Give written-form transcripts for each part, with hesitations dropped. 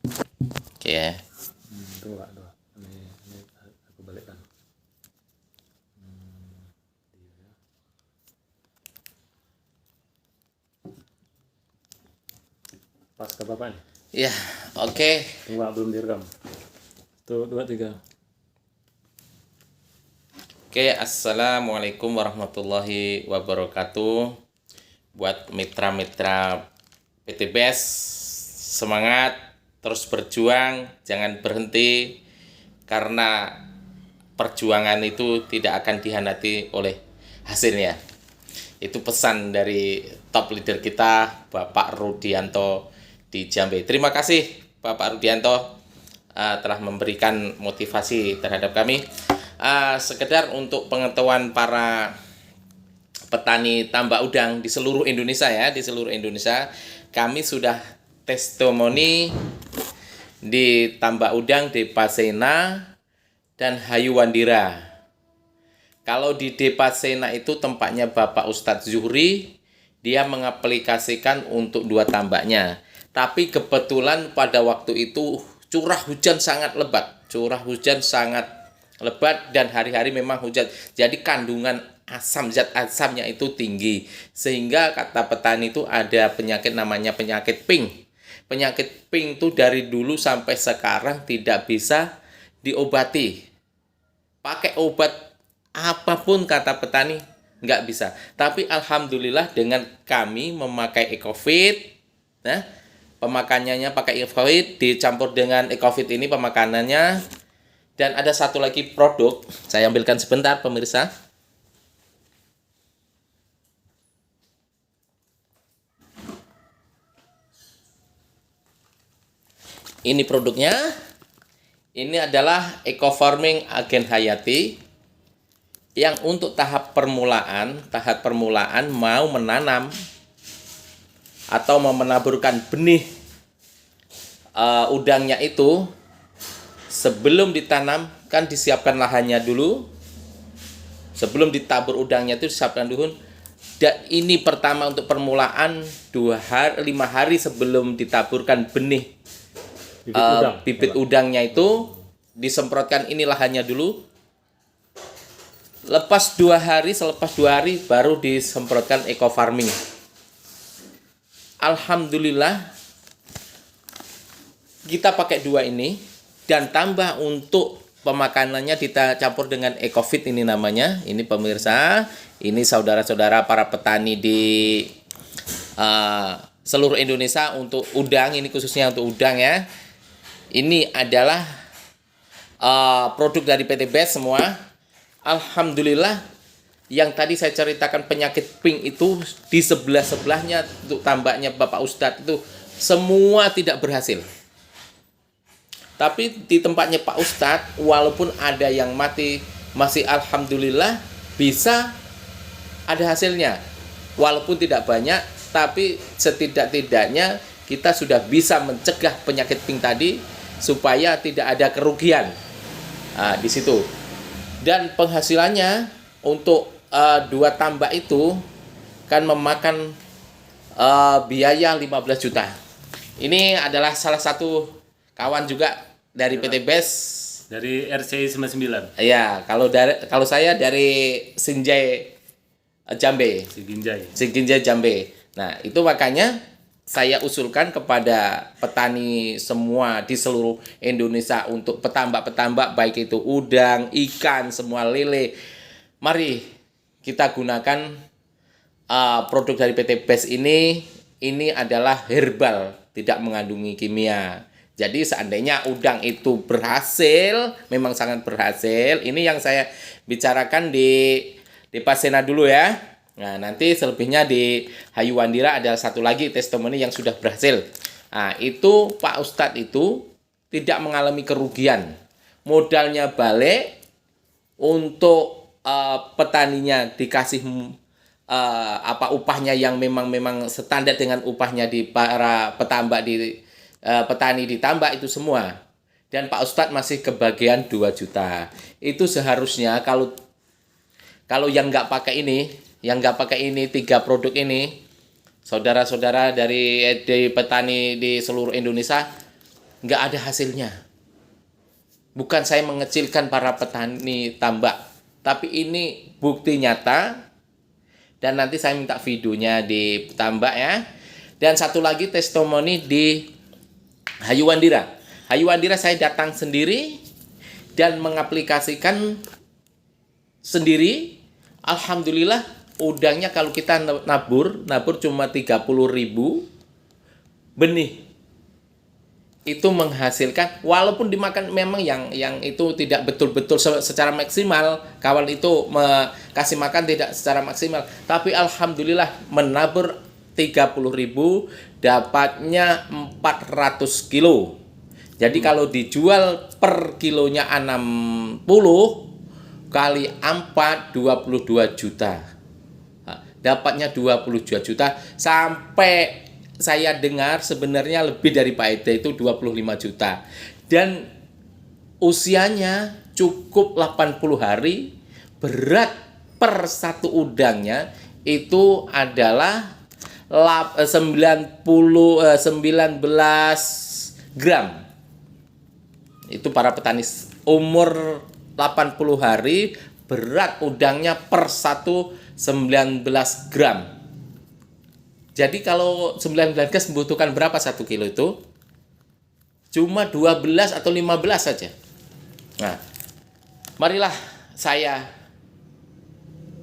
Oke ya. Tunggu Pak, tunggu. Ini aku balikkan. Pas ke Bapak nih. Ya, oke. Tunggu Pak, belum direkam. Tuh, 2, 3. Oke, assalamualaikum warahmatullahi wabarakatuh. Buat mitra-mitra PT BES, semangat, terus berjuang, jangan berhenti, karena perjuangan itu tidak akan dihianati oleh hasilnya. Itu pesan dari top leader kita, Bapak Rudianto di Jambe. Terima kasih Bapak Rudianto telah memberikan motivasi terhadap kami. Sekedar untuk pengetahuan para petani tambak udang di seluruh Indonesia ya, di seluruh Indonesia kami sudah testimoni di tambak udang Depasena dan Hayuwandira. Kalau di Depasena itu tempatnya Bapak Ustadz Zuhri, dia mengaplikasikan untuk 2 tambaknya. Tapi kebetulan pada waktu itu curah hujan sangat lebat, dan hari-hari memang hujan. Jadi kandungan zat asamnya itu tinggi, sehingga kata petani itu ada penyakit namanya penyakit pink. Penyakit pink itu dari dulu sampai sekarang tidak bisa diobati. Pakai obat apapun kata petani nggak bisa. Tapi alhamdulillah dengan kami memakai Ecovit, nah pemakanannya pakai Ecovit dicampur dengan Ecovit ini pemakanannya. Dan ada satu lagi produk, saya ambilkan sebentar pemirsa. Ini produknya. Ini adalah Eco Farming Agen Hayati yang untuk tahap permulaan mau menanam atau mau menaburkan benih udangnya itu. Sebelum ditanam kan disiapkan lahannya dulu. Sebelum ditabur udangnya itu disiapkan dulu. Dan ini pertama untuk permulaan 5 hari sebelum ditaburkan benih bibit udangnya itu disemprotkan ini lahannya dulu. Selepas 2 hari baru disemprotkan Eco Farming. Alhamdulillah kita pakai 2 ini. Dan tambah untuk pemakanannya kita campur dengan Ecovit ini namanya. Ini pemirsa, ini saudara-saudara para petani di seluruh Indonesia untuk udang. Ini khususnya untuk udang ya. Ini adalah produk dari PT BES semua. Alhamdulillah yang tadi saya ceritakan penyakit pink itu di sebelah-sebelahnya untuk tambaknya Bapak Ustadz itu semua tidak berhasil. Tapi di tempatnya Pak Ustadz, walaupun ada yang mati, masih alhamdulillah bisa ada hasilnya. Walaupun tidak banyak, tapi setidak-tidaknya kita sudah bisa mencegah penyakit pink tadi supaya tidak ada kerugian di situ. Dan penghasilannya untuk 2 tambak itu kan memakan biaya 15 juta. Ini adalah salah satu kawan juga dari PT BES dari RCI 99. ya. Kalau saya dari Sinjai Jambe, Sinjai Jambe. Nah itu makanya saya usulkan kepada petani semua di seluruh Indonesia untuk petambak-petambak baik itu udang, ikan, semua lele, mari kita gunakan produk dari PT BES ini. Ini adalah herbal, tidak mengandungi kimia. Jadi seandainya udang itu berhasil, memang sangat berhasil. Ini yang saya bicarakan di Depasena dulu ya. Nah nanti selebihnya di Hayuwandira ada satu lagi testimoni yang sudah berhasil. Nah itu Pak Ustadz itu tidak mengalami kerugian. Modalnya balik, untuk petaninya dikasih upahnya yang memang standar dengan upahnya di para petambak di petani ditambah itu semua. Dan Pak Ustadz masih kebagian 2 juta. Itu seharusnya kalau yang nggak pakai ini, 3 produk ini, saudara-saudara dari petani di seluruh Indonesia, nggak ada hasilnya. Bukan saya mengecilkan para petani tambak, tapi ini bukti nyata. Dan nanti saya minta videonya di tambak ya. Dan satu lagi testimoni di Hayuandira. Hayuandira saya datang sendiri dan mengaplikasikan sendiri. Alhamdulillah udangnya kalau kita nabur cuma 30.000 benih. Itu menghasilkan, walaupun dimakan memang yang itu tidak betul-betul secara maksimal, kawan itu kasih makan tidak secara maksimal, tapi alhamdulillah menabur 30.000 dapatnya 400 kilo. Jadi kalau dijual per kilonya 60 kali 4 22 juta. Dapatnya 22 juta sampai saya dengar sebenarnya lebih dari Pak Ede itu 25 juta. Dan usianya cukup 80 hari, berat per satu udangnya itu adalah 19 gram. Itu para petani umur 80 hari, berat udangnya per satu 19 gram. Jadi kalau 19 gas membutuhkan berapa 1 kilo itu? Cuma 12 atau 15 saja. Nah, marilah saya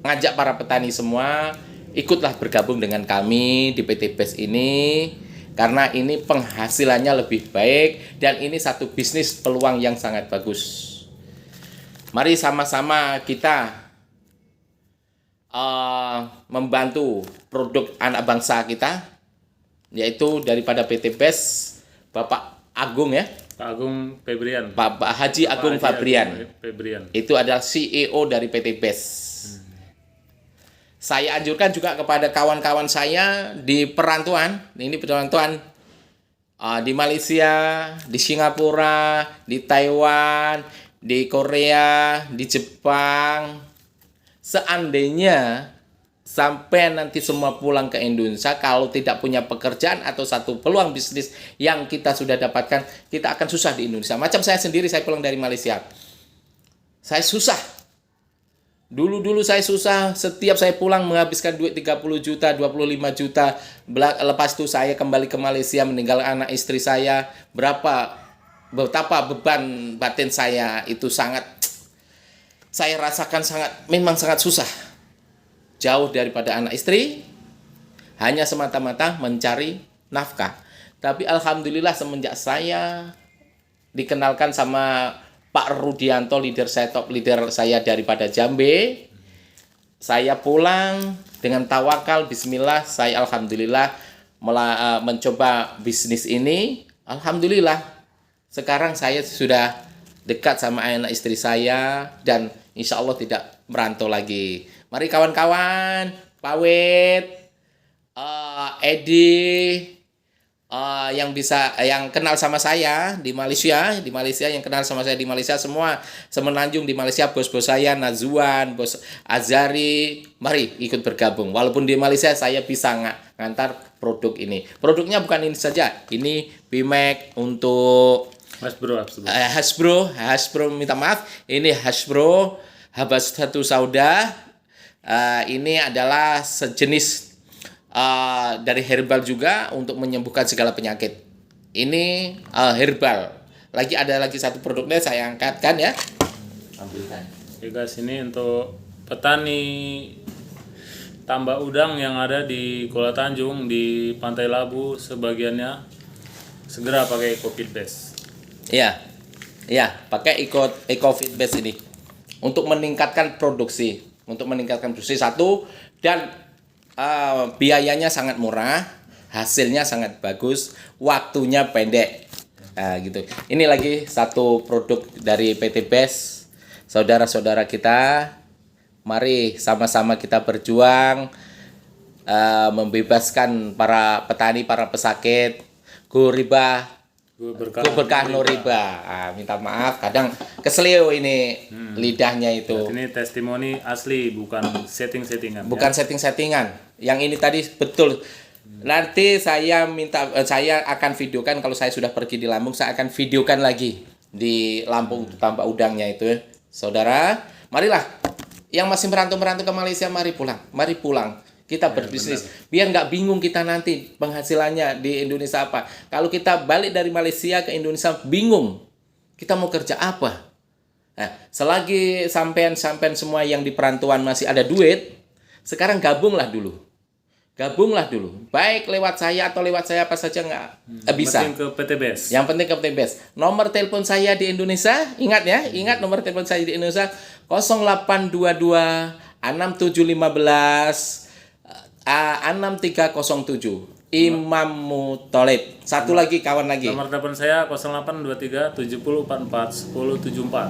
ngajak para petani semua, ikutlah bergabung dengan kami di PT BES ini. Karena ini penghasilannya lebih baik dan ini satu bisnis peluang yang sangat bagus. Mari sama-sama kita membantu produk anak bangsa kita, yaitu daripada PT BES Bapak Agung ya, Pak Agung Febrian. Pak Haji Agung Fabrian. Itu adalah CEO dari PT BES. Saya anjurkan juga kepada kawan-kawan saya di perantauan, ini perantauan di Malaysia, di Singapura, di Taiwan, di Korea, di Jepang. Seandainya sampai nanti semua pulang ke Indonesia, kalau tidak punya pekerjaan atau satu peluang bisnis yang kita sudah dapatkan, kita akan susah di Indonesia. Macam saya sendiri, saya pulang dari Malaysia. Saya susah. Dulu saya susah, setiap saya pulang menghabiskan duit 30 juta, 25 juta. Lepas itu saya kembali ke Malaysia, meninggalkan anak istri saya. Betapa beban batin saya itu saya rasakan memang sangat susah. Jauh daripada anak istri, hanya semata-mata mencari nafkah. Tapi alhamdulillah semenjak saya dikenalkan sama Pak Rudianto, leader saya daripada Jambe, saya pulang dengan tawakal, bismillah, saya alhamdulillah mencoba bisnis ini. Alhamdulillah, sekarang saya sudah dekat sama anak istri saya dan insya Allah tidak merantau lagi. Mari kawan-kawan, Pak Wit, Edi, yang kenal sama saya di Malaysia, yang kenal sama saya di Malaysia, semua semenanjung di Malaysia, bos-bos saya, Nazuan, bos Azari, mari ikut bergabung. Walaupun di Malaysia saya bisa ngantar produk ini. Produknya bukan ini saja, ini Bimek untuk Hasbro, minta maaf, ini Hasbro Habastatu Sauda. Ini adalah sejenis dari herbal juga untuk menyembuhkan segala penyakit. Ini herbal. Ada lagi satu produknya saya angkatkan ya. Ambilkan. Oke guys, ini untuk petani tambak udang yang ada di Kuala Tanjung, di Pantai Labu, sebagiannya segera pakai EcoFit BES. Iya, pakai EcoFit BES ini untuk meningkatkan produksi, satu, dan biayanya sangat murah, hasilnya sangat bagus, waktunya pendek. Gitu. Ini lagi satu produk dari PT BES, saudara-saudara kita. Mari sama-sama kita berjuang membebaskan para petani, para pesakit. Gu berkah no riba. Minta maaf, kadang keselio ini lidahnya itu. Ini testimoni asli, bukan setting-settingan. Bukan setting-settingan. Yang ini tadi betul Nanti saya saya akan videokan kalau saya sudah pergi di Lampung, saya akan videokan lagi di Lampung tambak udangnya itu. Saudara, marilah yang masih merantau-merantau ke Malaysia, mari pulang. Mari pulang. Kita berbisnis. Biar nggak bingung kita nanti penghasilannya di Indonesia apa. Kalau kita balik dari Malaysia ke Indonesia bingung. Kita mau kerja apa? Nah, selagi sampean-sampean semua yang di perantauan masih ada duit, sekarang gabunglah dulu. Gabunglah dulu. Baik lewat saya atau lewat saya apa saja bisa. Penting ke PTBS. Yang penting ke PTBS. Nomor telepon saya di Indonesia, ingat ya, ingat nomor telepon saya di Indonesia 0822 6715 6307. Imam Muthalib. Satu lagi, kawan lagi. Nomor telepon saya 0823 7044 1074.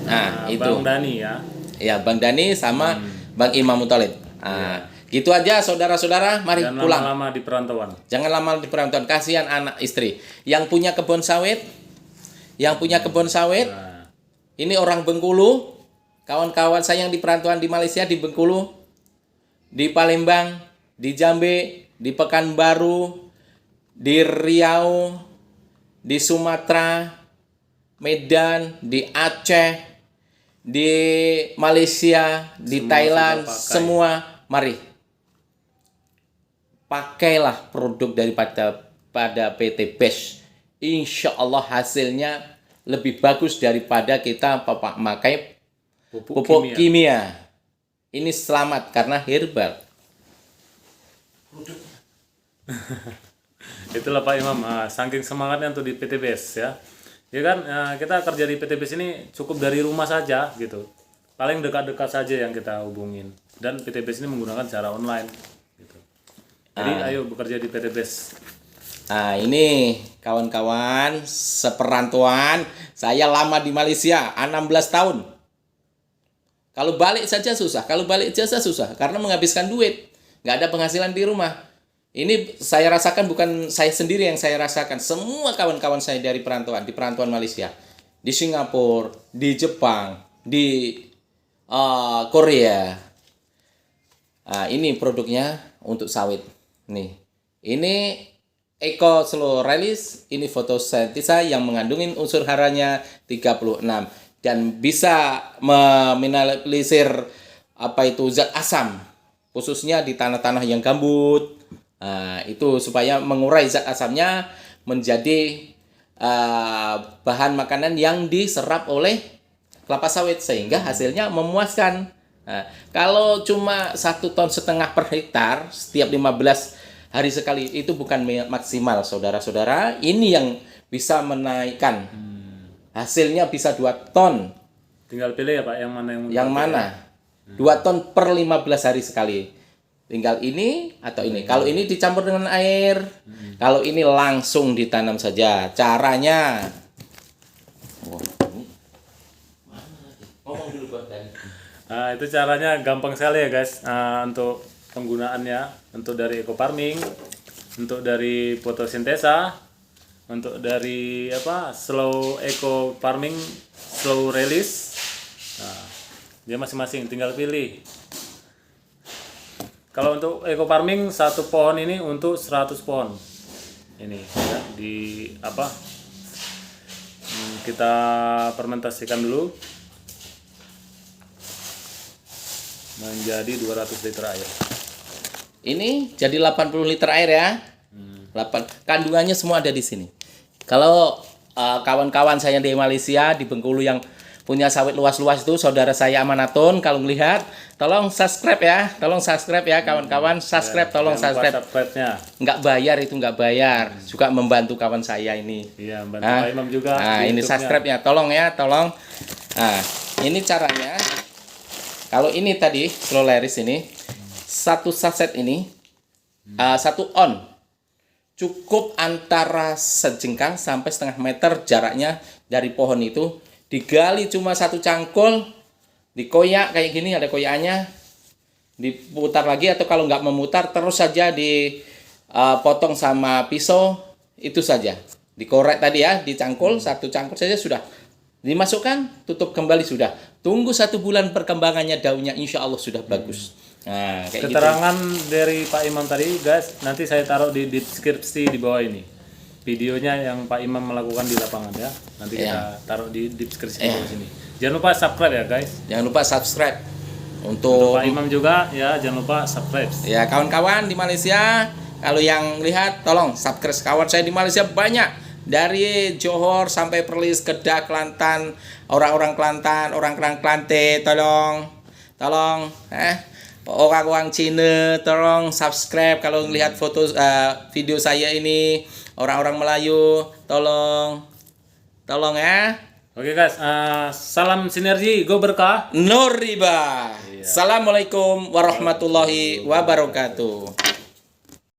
Nah, itu. Bang Dani ya. Ya, Bang Dani sama Bang Imam Muthalib. Gitu aja saudara-saudara, mari Jangan pulang. lama-lama di perantauan. Jangan lama di perantauan, kasihan anak istri. Yang punya kebun sawit, ini orang Bengkulu, kawan-kawan saya yang di perantauan di Malaysia, di Bengkulu, di Palembang, di Jambe, di Pekanbaru, di Riau, di Sumatera, Medan, di Aceh, di Malaysia, di Thailand, semua mari. Pakailah produk daripada PT BEST. Insya Allah hasilnya lebih bagus daripada kita memakai pupuk kimia. Ini selamat karena herbal. Itulah Pak Imam, saking semangatnya untuk di PTBS ya. Ya kan, kita kerja di PTBS ini cukup dari rumah saja gitu. Paling dekat-dekat saja yang kita hubungin. Dan PTBS ini menggunakan cara online gitu. Jadi ayo bekerja di PTBS. Nah, ini kawan-kawan seperantauan, saya lama di Malaysia 16 tahun. Kalau balik saja susah, karena menghabiskan duit, nggak ada penghasilan di rumah. Ini saya rasakan, bukan saya sendiri yang saya rasakan, semua kawan-kawan saya dari perantauan, di perantauan Malaysia, di Singapura, di Jepang, di Korea. Nah, ini produknya untuk sawit. Nih, ini Eco Slow Release, ini fotosintesa yang mengandung unsur haranya 36 dan bisa meminimalisir zat asam, khususnya di tanah-tanah yang gambut. Nah, itu supaya mengurai zat asamnya menjadi bahan makanan yang diserap oleh kelapa sawit sehingga hasilnya memuaskan. Nah, kalau cuma 1,5 ton per hektar setiap 15 hari sekali itu bukan maksimal, saudara-saudara. Ini yang bisa menaikkan hasilnya bisa 2 ton. Tinggal pilih ya Pak, yang mana yang mana? 2 ton per 15 hari sekali. Tinggal ini atau ini. Kalau ini dicampur dengan air, kalau ini langsung ditanam saja. Caranya ngomong dulu buat Dani. Nah, itu caranya gampang sekali ya guys. Untuk penggunaannya, untuk dari eco farming, untuk dari fotosintesa, untuk dari slow eco farming, slow release. Nah, dia masing-masing tinggal pilih. Kalau untuk eco farming, satu pohon ini untuk 100 pohon. Ini ya, kita fermentasikan dulu menjadi 200 liter air. Ini jadi 80 liter air ya. 8 kandungannya semua ada di sini. Kalau kawan-kawan saya di Malaysia, di Bengkulu yang punya sawit luas-luas itu, saudara saya Amanatun, kalau melihat tolong subscribe ya. Tolong subscribe ya kawan-kawan, subscribe, tolong subscribe. Nggak bayar itu, nggak bayar. Juga membantu kawan saya ini. Iya, membantu Pak Imam juga. Nah, ini subscribe-nya, tolong ya, tolong. Nah, ini caranya. Kalau ini tadi slow release ini, satu saset ini 1 on, cukup antara sejengkal sampai setengah meter jaraknya dari pohon itu. Digali cuma 1 cangkul, dikoyak kayak gini, ada koyakannya, diputar lagi, atau kalau nggak memutar terus saja dipotong sama pisau, itu saja. Dikorek tadi ya, dicangkul, 1 cangkul saja sudah. Dimasukkan, tutup kembali sudah. Tunggu 1 bulan perkembangannya daunnya, insya Allah sudah bagus. Nah, kayak Keterangan dari Pak Imam tadi, guys, nanti saya taruh di deskripsi di bawah ini. Videonya yang Pak Imam melakukan di lapangan ya. Nanti kita taruh di deskripsi bawah sini. Jangan lupa subscribe ya, guys. Jangan lupa subscribe. Untuk Pak Imam juga ya, jangan lupa subscribe. Ya, kawan-kawan di Malaysia, kalau yang lihat tolong subscribe. Kawan saya di Malaysia banyak, dari Johor sampai Perlis, Kedah, Kelantan, orang-orang Kelantan, orang-orang Kelantan, tolong orang-orang Cina tolong subscribe kalau melihat foto video saya ini. Orang-orang Melayu tolong ya. Oke guys, salam sinergi, go berkah. Nur riba. Assalamualaikum warahmatullahi wabarakatuh.